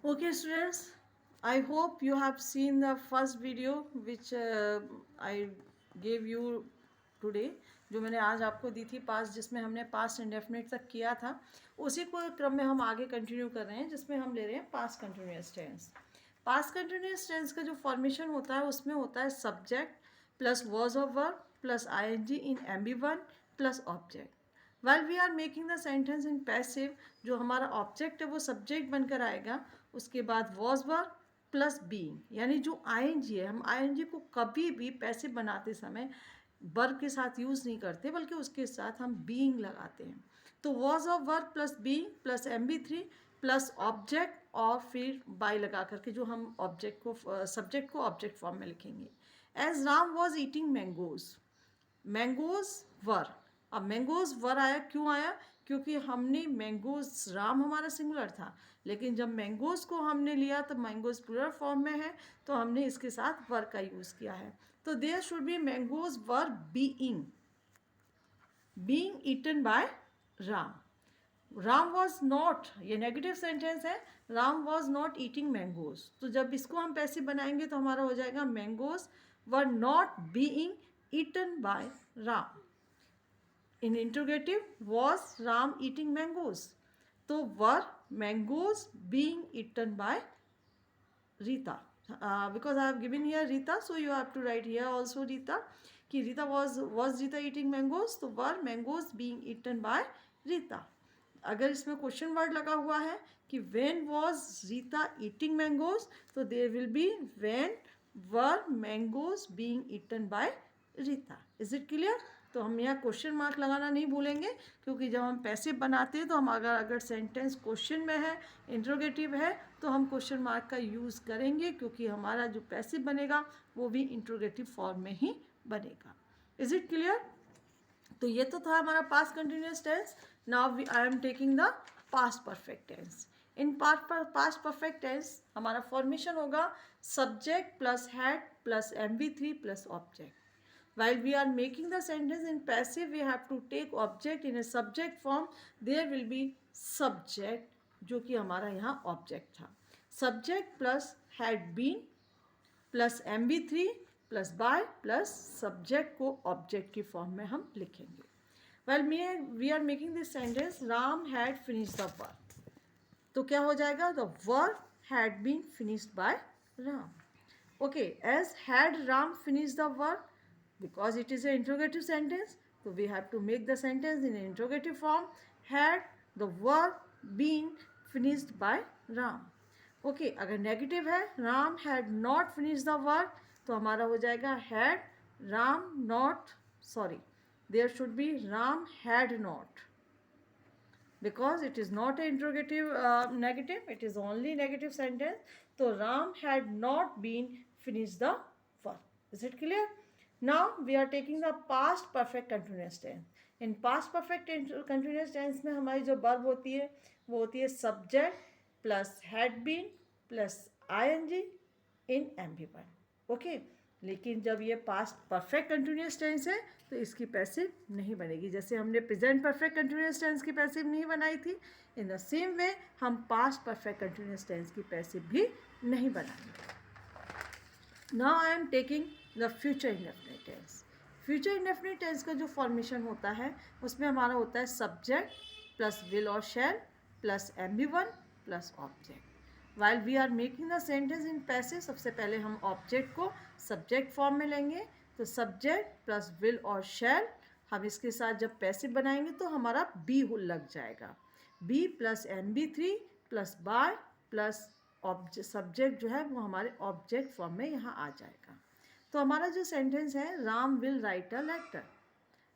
Okay, students, I hope you have seen the first video which I gave you today, जो मैंने आज आपको दी थी पास्ट, जिसमें हमने पास्ट इंडेफिनिट तक किया था। उसी को क्रम में हम आगे कंटिन्यू कर रहे हैं, जिसमें हम ले रहे हैं past continuous tense. Past continuous tense का जो फॉर्मेशन होता है उसमें होता है subject plus verb of verb plus ING in एमबी1 plus object. While we are making the sentence in passive, जो हमारा ऑब्जेक्ट है वो सब्जेक्ट बनकर आएगा। उसके बाद वॉज वर्ब प्लस बीइंग, यानी जो आईएनजी है, हम आईएनजी को कभी भी पैसिव बनाते समय वर्ब के साथ यूज़ नहीं करते, बल्कि उसके साथ हम बीइंग लगाते हैं। तो was of verb plus being plus MB3 plus object और फिर बाय लगा करके जो हम ऑब्जेक्ट को सब्जेक्ट को ऑब्जेक्ट फॉर्म में लिखेंगे। As Ram was eating mangoes, mangoes were. अब मैंगोज वर आया, क्यों आया? क्योंकि हमने मैंगोज, राम हमारा सिंगुलर था, लेकिन जब मैंगोज को हमने लिया तो मैंगोज प्लूरल फॉर्म में है, तो हमने इसके साथ वर का यूज़ किया है। तो there should be mangoes were being eaten by Ram. Ram was not, ये नेगेटिव सेंटेंस है, Ram was not eating mangoes. तो जब इसको हम पैसिव बनाएंगे तो हमारा हो जाएगा mangoes were not being eaten by Ram. In interrogative, was Ram eating mangoes, तो were mangoes being eaten by Rita. Because I have given here Rita, so you have to write here also Rita. कि Rita was Rita eating mangoes, तो were mangoes being eaten by Rita. अगर इसमें question word लगा हुआ है कि when was Rita eating mangoes, तो there will be when were mangoes being eaten by Rita. Is it clear? तो हम यहाँ क्वेश्चन मार्क लगाना नहीं भूलेंगे, क्योंकि जब हम पैसिव बनाते हैं तो हम अगर सेंटेंस क्वेश्चन में है, इंट्रोगेटिव है, तो हम क्वेश्चन मार्क का यूज़ करेंगे, क्योंकि हमारा जो पैसिव बनेगा वो भी इंट्रोगेटिव फॉर्म में ही बनेगा। Is it clear? तो ये तो था हमारा past continuous tense. Now I am taking the past perfect tense. In past perfect tense हमारा फॉर्मेशन होगा subject plus had plus MB3 plus object. While we are making the sentence in passive, we have to take object in a subject form. There will be subject, जो कि हमारा यहाँ object था। Subject plus had been plus MB3 plus by plus subject को object की form में हम लिखेंगे। While we are making this sentence, Ram had finished the work. तो क्या हो जाएगा? The work had been finished by Ram. Okay, as had Ram finished the work, because it is an interrogative sentence, so we have to make the sentence in an interrogative form. Had the work been finished by Ram. Okay, अगर negative है, Ram had not finished the work, तो हमारा हो जाएगा had Ram not, sorry, there should be Ram had not, because it is not an interrogative negative, it is only negative sentence. So Ram had not been finished the work. Is it clear? Now we are taking the past perfect continuous tense. In past perfect continuous tense में हमारी जो verb होती है वो होती है subject plus had been plus ing in MB1. Okay? लेकिन जब ये पास्ट परफेक्ट कंटिन्यूस टेंस है तो इसकी पैसिव नहीं बनेगी। जैसे हमने प्रेजेंट परफेक्ट कंटिन्यूस टेंस की पैसिव नहीं बनाई थी, इन द सेम वे हम पास्ट परफेक्ट कंटिन्यूस टेंस की पैसिव भी नहीं बनाएंगे। Now I am taking the future indefinite tense. Future indefinite tense का जो फॉर्मेशन होता है उसमें हमारा होता है सब्जेक्ट प्लस विल और shall plus MB1 plus object. While we are making the sentence in passive, सबसे पहले हम ऑब्जेक्ट को सब्जेक्ट फॉर्म में लेंगे, तो सब्जेक्ट प्लस विल और शैल, हम इसके साथ जब पैसिव बनाएंगे तो हमारा बी लग जाएगा। Be plus MB3 plus by plus subject जो है वो हमारे ऑब्जेक्ट फॉर्म में यहाँ आ जाएगा। तो हमारा जो सेंटेंस है, Ram will write a letter.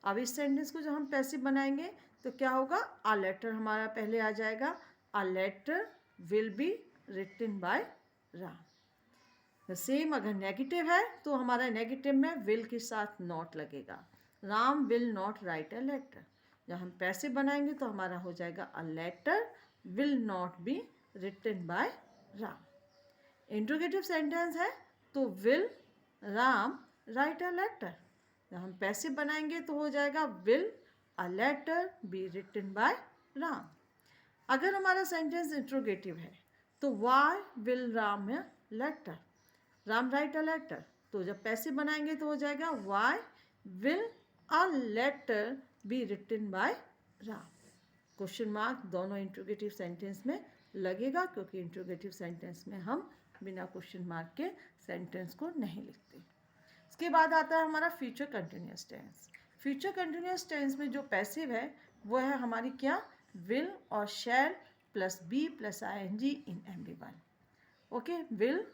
अब इस सेंटेंस को जब हम पैसिव बनाएंगे तो क्या होगा? अ लेटर हमारा पहले आ जाएगा। A letter will be written by Ram. The same अगर नेगेटिव है तो हमारा नेगेटिव में विल के साथ नॉट लगेगा। Ram will not write a letter. जब हम पैसिव बनाएंगे तो हमारा हो जाएगा a letter will not be written by Ram. Interrogative sentence है तो will Ram write a letter. जब हम पैसिव बनाएंगे तो हो जाएगा will a letter be written by Ram. अगर हमारा सेंटेंस इंट्रोगेटिव है तो why will Ram a letter, Ram write a letter. तो जब पैसिव बनाएंगे तो हो जाएगा why will a letter be written by Ram. Question mark दोनों इंट्रोगेटिव सेंटेंस में लगेगा, क्योंकि इंट्रोगेटिव सेंटेंस में हम बिना क्वेश्चन मार्क के सेंटेंस को नहीं लिखते। इसके बाद आता है हमारा future continuous tense. Future continuous tense में जो पैसिव है वो है हमारी क्या, विल और shall plus be plus ing in MB1। Okay, will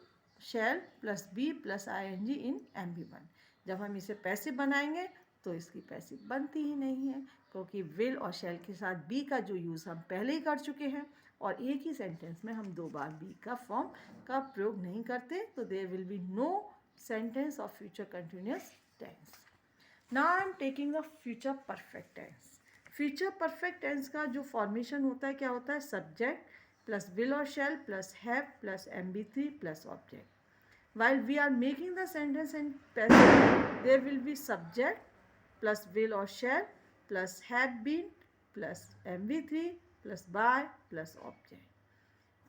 shall plus be plus ing in MB1। जब हम इसे पैसिव बनाएंगे तो इसकी पैसिव बनती ही नहीं है, क्योंकि विल और शैल के साथ बी का जो यूज़ हम पहले ही कर चुके हैं और एक ही सेंटेंस में हम 2 बार बी का फॉर्म का प्रयोग नहीं करते, तो there will be no sentence of future continuous tense. Now I am taking the future perfect tense. Future perfect tense का जो फॉर्मेशन होता है क्या होता है, सब्जेक्ट प्लस विल और shall plus have plus MB3 plus object. While we are making the sentence in passive, there will be subject plus will or shall plus have been plus MB3 plus by plus object.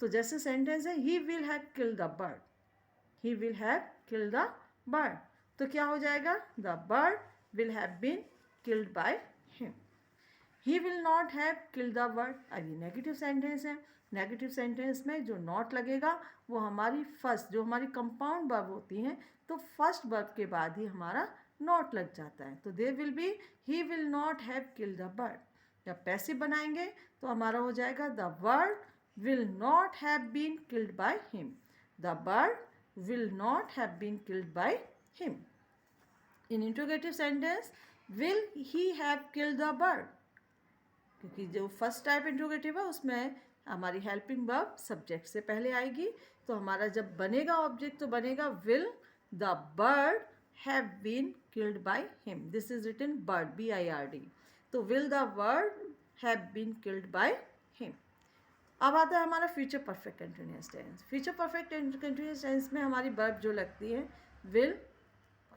तो जैसे sentence है he will have killed the bird, he will have killed the bird, तो क्या हो जाएगा, the bird will have been killed by him. He will not have killed the bird, अभी negative sentence है। Negative sentence में जो not लगेगा वो हमारी फर्स्ट, जो हमारी कंपाउंड वर्ब होती हैं, तो फर्स्ट वर्ब के बाद ही हमारा नॉट लग जाता है। तो there will be he will not have killed the bird। जब पैसिव बनाएंगे तो हमारा हो जाएगा the bird will not have been killed by him, the bird will not have been killed by him. In interrogative sentence will he have killed the bird, क्योंकि जो first type interrogative है उसमें हमारी हेल्पिंग वर्ब सब्जेक्ट से पहले आएगी, तो हमारा जब बनेगा ऑब्जेक्ट तो बनेगा will the bird have been killed by him. This is written bird BIRD, तो will the bird have been killed by him. अब आता है हमारा future perfect continuous tense. Future perfect continuous tense में हमारी वर्ब जो लगती है will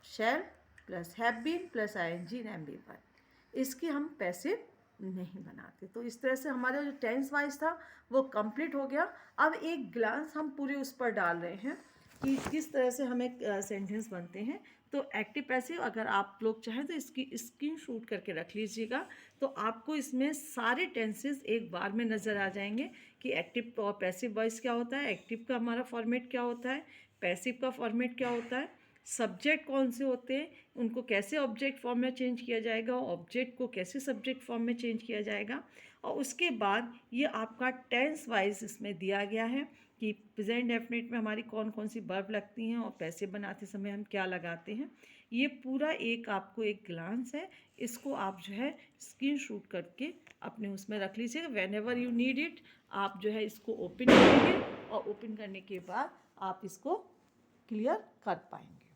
shall plus have been plus ing in MB1, इसकी हम पैसिव नहीं बनाते। तो इस तरह से हमारा जो टेंस वाइज था वो कंप्लीट हो गया। अब एक ग्लांस हम पूरे उस पर डाल रहे हैं कि किस तरह से हमें सेंटेंस बनते हैं। तो एक्टिव पैसिव अगर आप लोग चाहें तो इसकी स्क्रीनशॉट करके रख लीजिएगा, तो आपको इसमें सारे टेंसेस एक बार में नज़र आ जाएंगे कि एक्टिव और पैसिव वॉइस क्या होता है, एक्टिव का हमारा फॉर्मेट क्या होता है, पैसिव का फॉर्मेट क्या होता है, सब्जेक्ट कौन से होते हैं, उनको कैसे ऑब्जेक्ट फॉर्म में चेंज किया जाएगा, ऑब्जेक्ट को कैसे सब्जेक्ट फॉर्म में चेंज किया जाएगा। और उसके बाद ये आपका टेंस वाइज इसमें दिया गया है कि प्रेजेंट डेफिनेट में हमारी कौन कौन सी वर्ब लगती हैं और पैसिव बनाते समय हम क्या लगाते हैं। ये पूरा एक आपको एक ग्लांस है, इसको आप जो है स्क्रीनशॉट करके अपने उसमें रख लीजिएगा। When ever you need it आप जो है इसको ओपन करेंगे और ओपन करने के बाद आप इसको क्लियर कर पाएंगे।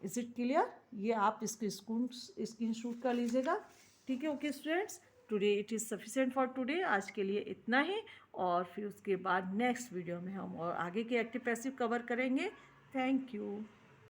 Is it clear? ये आप इसकी स्क्रीनशॉट कर लीजिएगा। ठीक है, okay students, today it is sufficient for today. आज के लिए इतना ही, और फिर उसके बाद नेक्स्ट वीडियो में हम और आगे के एक्टिव पैसिव कवर करेंगे। Thank you.